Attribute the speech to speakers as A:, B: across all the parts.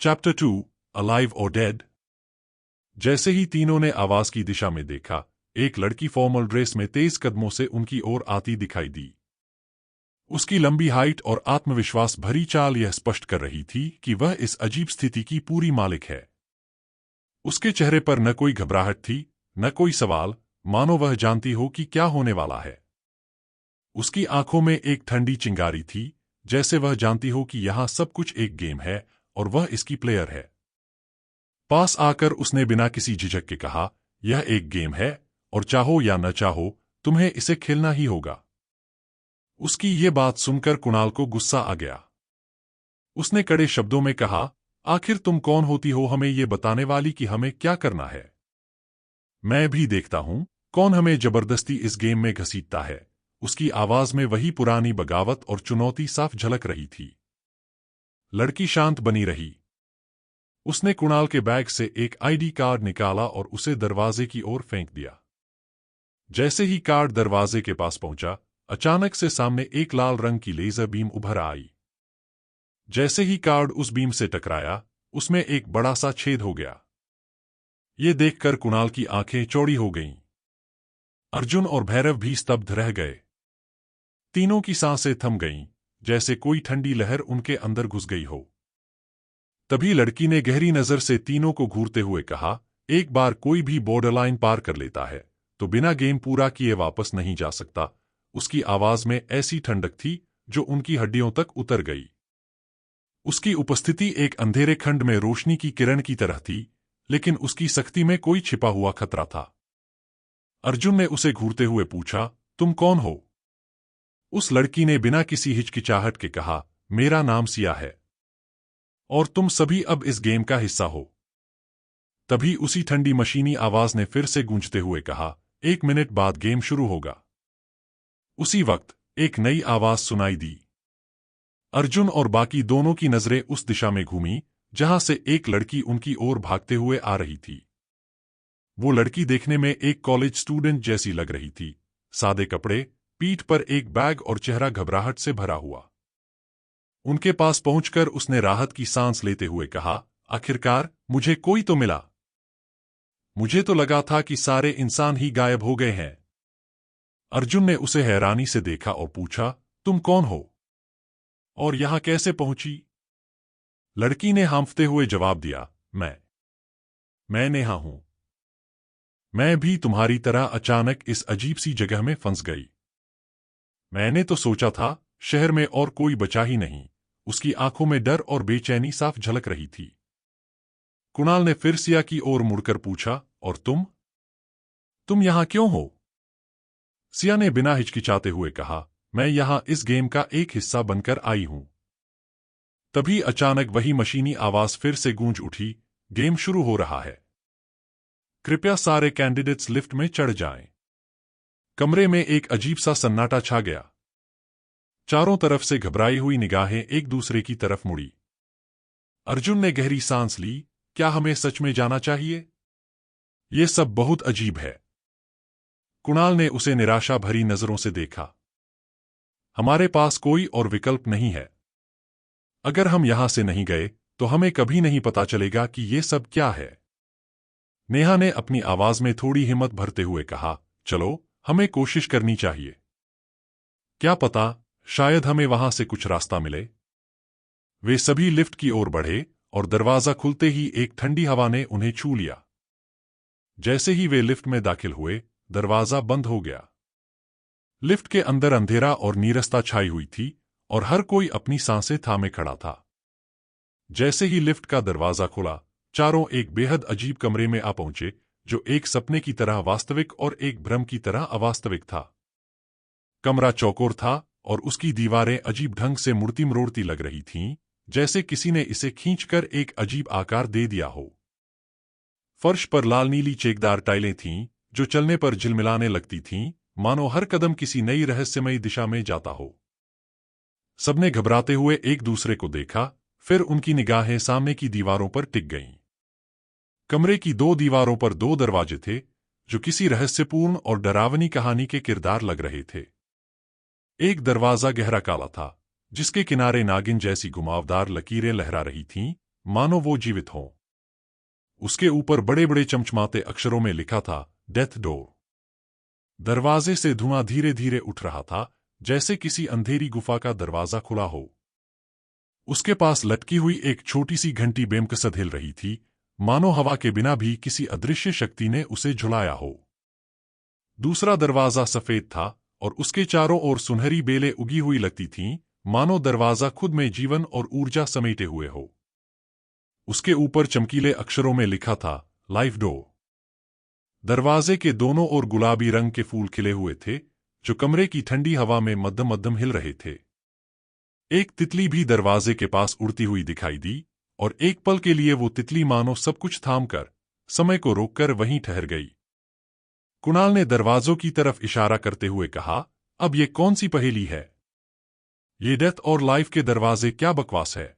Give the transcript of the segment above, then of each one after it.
A: Chapter 2 alive और dead. जैसे ही तीनों ने आवाज की दिशा में देखा, एक लड़की फॉर्मल ड्रेस में तेज कदमों से उनकी ओर आती दिखाई दी। उसकी लंबी हाइट और आत्मविश्वास भरी चाल यह स्पष्ट कर रही थी कि वह इस अजीब स्थिति की पूरी मालिक है। उसके चेहरे पर न कोई घबराहट थी, न कोई सवाल, मानो वह जानती हो कि क्या होने वाला है। उसकी आंखों में एक ठंडी चिंगारी थी, जैसे वह जानती हो कि यहां सब कुछ एक गेम है और वह इसकी प्लेयर है। पास आकर उसने बिना किसी झिझक के कहा, यह एक गेम है और चाहो या न चाहो तुम्हें इसे खेलना ही होगा। उसकी ये बात सुनकर कुणाल को गुस्सा आ गया। उसने कड़े शब्दों में कहा, आखिर तुम कौन होती हो हमें ये बताने वाली कि हमें क्या करना है? मैं भी देखता हूं कौन हमें जबरदस्ती इस गेम में घसीटता है। उसकी आवाज में वही पुरानी बगावत और चुनौती साफ झलक रही थी। लड़की शांत बनी रही। उसने कुणाल के बैग से एक आईडी कार्ड निकाला और उसे दरवाजे की ओर फेंक दिया। जैसे ही कार्ड दरवाजे के पास पहुंचा, अचानक से सामने एक लाल रंग की लेजर बीम उभर आई। जैसे ही कार्ड उस बीम से टकराया, उसमें एक बड़ा सा छेद हो गया। ये देखकर कुणाल की आंखें चौड़ी हो गईं। अर्जुन और भैरव भी स्तब्ध रह गए। तीनों की सांसें थम गईं, जैसे कोई ठंडी लहर उनके अंदर घुस गई हो। तभी लड़की ने गहरी नजर से तीनों को घूरते हुए कहा, एक बार कोई भी बॉर्डरलाइन पार कर लेता है तो बिना गेम पूरा किए वापस नहीं जा सकता। उसकी आवाज में ऐसी ठंडक थी जो उनकी हड्डियों तक उतर गई। उसकी उपस्थिति एक अंधेरे खंड में रोशनी की किरण की तरह थी, लेकिन उसकी सख्ती में कोई छिपा हुआ खतरा था। अर्जुन ने उसे घूरते हुए पूछा, तुम कौन हो? उस लड़की ने बिना किसी हिचकिचाहट के कहा, मेरा नाम सिया है और तुम सभी अब इस गेम का हिस्सा हो। तभी उसी ठंडी मशीनी आवाज ने फिर से गूंजते हुए कहा, 1 मिनट बाद गेम शुरू होगा। उसी वक्त एक नई आवाज सुनाई दी। अर्जुन और बाकी दोनों की नजरें उस दिशा में घूमी जहां से एक लड़की उनकी ओर भागते हुए आ रही थी। वो लड़की देखने में एक कॉलेज स्टूडेंट जैसी लग रही थी। सादे कपड़े, पीठ पर एक बैग और चेहरा घबराहट से भरा हुआ। उनके पास पहुंचकर उसने राहत की सांस लेते हुए कहा, आखिरकार मुझे कोई तो मिला। मुझे तो लगा था कि सारे इंसान ही गायब हो गए हैं। अर्जुन ने उसे हैरानी से देखा और पूछा, तुम कौन हो और यहां कैसे पहुंची? लड़की ने हांफते हुए जवाब दिया, मैं नेहा हूं। मैं भी तुम्हारी तरह अचानक इस अजीब सी जगह में फंस गई। मैंने तो सोचा था शहर में और कोई बचा ही नहीं। उसकी आंखों में डर और बेचैनी साफ झलक रही थी। कुणाल ने फिर सिया की ओर मुड़कर पूछा, और तुम यहां क्यों हो? सिया ने बिना हिचकिचाते हुए कहा, मैं यहां इस गेम का एक हिस्सा बनकर आई हूं। तभी अचानक वही मशीनी आवाज फिर से गूंज उठी, गेम शुरू हो रहा है। कृपया सारे कैंडिडेट्स लिफ्ट में चढ़ जाएं। कमरे में एक अजीब सा सन्नाटा छा गया। चारों तरफ से घबराई हुई निगाहें एक दूसरे की तरफ मुड़ी। अर्जुन ने गहरी सांस ली, क्या हमें सच में जाना चाहिए? ये सब बहुत अजीब है। कुणाल ने उसे निराशा भरी नजरों से देखा। हमारे पास कोई और विकल्प नहीं है। अगर हम यहां से नहीं गए तो हमें कभी नहीं पता चलेगा कि ये सब क्या है। नेहा ने अपनी आवाज में थोड़ी हिम्मत भरते हुए कहा, चलो हमें कोशिश करनी चाहिए। क्या पता, शायद हमें वहां से कुछ रास्ता मिले। वे सभी लिफ्ट की ओर बढ़े और दरवाजा खुलते ही एक ठंडी हवा ने उन्हें छू लिया। जैसे ही वे लिफ्ट में दाखिल हुए, दरवाजा बंद हो गया। लिफ्ट के अंदर अंधेरा और नीरसता छाई हुई थी और हर कोई अपनी सांसें थामे खड़ा था। जैसे ही लिफ्ट का दरवाजा खुला, चारों एक बेहद अजीब कमरे में आ पहुंचे, जो एक सपने की तरह वास्तविक और एक भ्रम की तरह अवास्तविक था। कमरा चौकोर था और उसकी दीवारें अजीब ढंग से मुड़ती मरोड़ती लग रही थीं, जैसे किसी ने इसे खींचकर एक अजीब आकार दे दिया हो। फर्श पर लाल नीली चेकदार टाइलें थीं, जो चलने पर झिलमिलाने लगती थीं, मानो हर कदम किसी नई रहस्यमयी दिशा में जाता हो। सबने घबराते हुए एक दूसरे को देखा, फिर उनकी निगाहें सामने की दीवारों पर टिक गईं। कमरे की 2 दीवारों पर 2 दरवाजे थे, जो किसी रहस्यपूर्ण और डरावनी कहानी के किरदार लग रहे थे। एक दरवाजा गहरा काला था, जिसके किनारे नागिन जैसी घुमावदार लकीरें लहरा रही थीं, मानो वो जीवित हों। उसके ऊपर बड़े बड़े चमचमाते अक्षरों में लिखा था, डेथ डोर। दरवाजे से धुआं धीरे धीरे उठ रहा था, जैसे किसी अंधेरी गुफा का दरवाजा खुला हो। उसके पास लटकी हुई एक छोटी सी घंटी बेमकसद हिल रही थी, मानो हवा के बिना भी किसी अदृश्य शक्ति ने उसे झुलाया हो। दूसरा दरवाजा सफेद था और उसके चारों ओर सुनहरी बेलें उगी हुई लगती थीं, मानो दरवाजा खुद में जीवन और ऊर्जा समेटे हुए हो। उसके ऊपर चमकीले अक्षरों में लिखा था, लाइफ डोर। दरवाजे के दोनों ओर गुलाबी रंग के फूल खिले हुए थे, जो कमरे की ठंडी हवा में मध्यम मध्यम हिल रहे थे। एक तितली भी दरवाजे के पास उड़ती हुई दिखाई दी, और एक पल के लिए वो तितली मानो सब कुछ थामकर, समय को रोककर वहीं ठहर गई। कुणाल ने दरवाजों की तरफ इशारा करते हुए कहा, अब ये कौन सी पहेली है? ये डेथ और लाइफ के दरवाजे क्या बकवास है?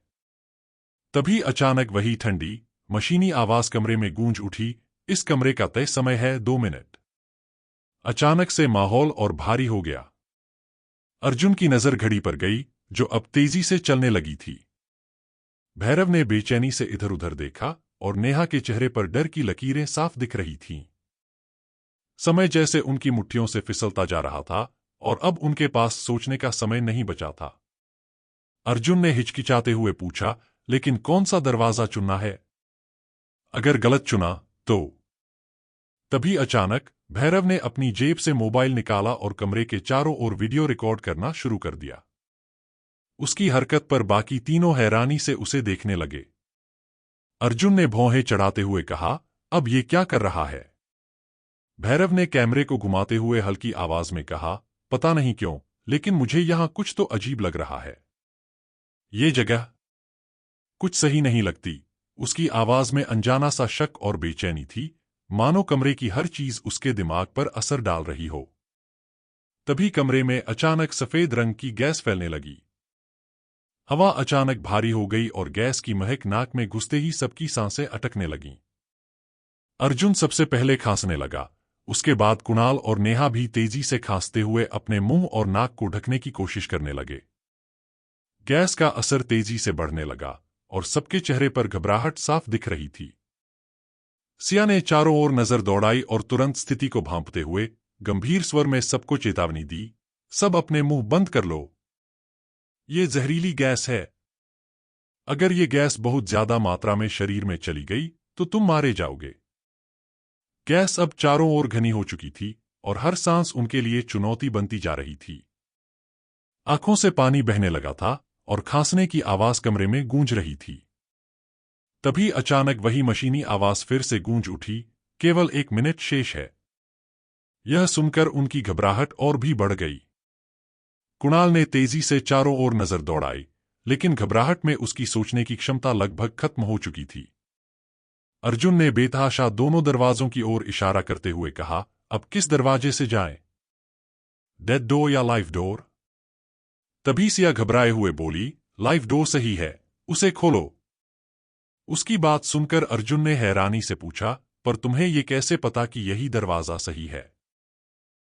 A: तभी अचानक वही ठंडी, मशीनी आवाज कमरे में गूंज उठी, इस कमरे का तय समय है 2 मिनट। अचानक से माहौल और भारी हो गया। अर्जुन की नजर घड़ी पर गई, जो अब तेजी से चलने लगी थी। भैरव ने बेचैनी से इधर उधर देखा, और नेहा के चेहरे पर डर की लकीरें साफ दिख रही थीं। समय जैसे उनकी मुट्ठियों से फिसलता जा रहा था, और अब उनके पास सोचने का समय नहीं बचा था। अर्जुन ने हिचकिचाते हुए पूछा, लेकिन कौन सा दरवाजा चुनना है? अगर गलत चुना तो? तभी अचानक भैरव ने अपनी जेब से मोबाइल निकाला और कमरे के चारों ओर वीडियो रिकॉर्ड करना शुरू कर दिया। उसकी हरकत पर बाकी तीनों हैरानी से उसे देखने लगे। अर्जुन ने भौहें चढ़ाते हुए कहा, अब ये क्या कर रहा है? भैरव ने कैमरे को घुमाते हुए हल्की आवाज में कहा, पता नहीं क्यों, लेकिन मुझे यहां कुछ तो अजीब लग रहा है। ये जगह कुछ सही नहीं लगती। उसकी आवाज में अनजाना सा शक और बेचैनी थी, मानो कमरे की हर चीज उसके दिमाग पर असर डाल रही हो। तभी कमरे में अचानक सफेद रंग की गैस फैलने लगी। हवा अचानक भारी हो गई और गैस की महक नाक में घुसते ही सबकी सांसें अटकने लगीं। अर्जुन सबसे पहले खांसने लगा, उसके बाद कुणाल और नेहा भी तेजी से खांसते हुए अपने मुंह और नाक को ढकने की कोशिश करने लगे। गैस का असर तेजी से बढ़ने लगा, और सबके चेहरे पर घबराहट साफ दिख रही थी। सिया ने चारों ओर नजर दौड़ाई और तुरंत स्थिति को भांपते हुए गंभीर स्वर में सबको चेतावनी दी, सब अपने मुंह बंद कर लो। ये जहरीली गैस है। अगर ये गैस बहुत ज्यादा मात्रा में शरीर में चली गई तो तुम मारे जाओगे। गैस अब चारों ओर घनी हो चुकी थी, और हर सांस उनके लिए चुनौती बनती जा रही थी। आंखों से पानी बहने लगा था, और खांसने की आवाज कमरे में गूंज रही थी। तभी अचानक वही मशीनी आवाज फिर से गूंज उठी, केवल 1 मिनट शेष है। यह सुनकर उनकी घबराहट और भी बढ़ गई। कुणाल ने तेजी से चारों ओर नजर दौड़ाई, लेकिन घबराहट में उसकी सोचने की क्षमता लगभग खत्म हो चुकी थी। अर्जुन ने बेतहाशा दोनों दरवाजों की ओर इशारा करते हुए कहा, अब किस दरवाजे से जाएं? डेथ डोर या लाइफ डोर? तभी सिया घबराए हुए बोली, लाइफ डोर सही है, उसे खोलो। उसकी बात सुनकर अर्जुन ने हैरानी से पूछा, पर तुम्हें ये कैसे पता कि यही दरवाजा सही है?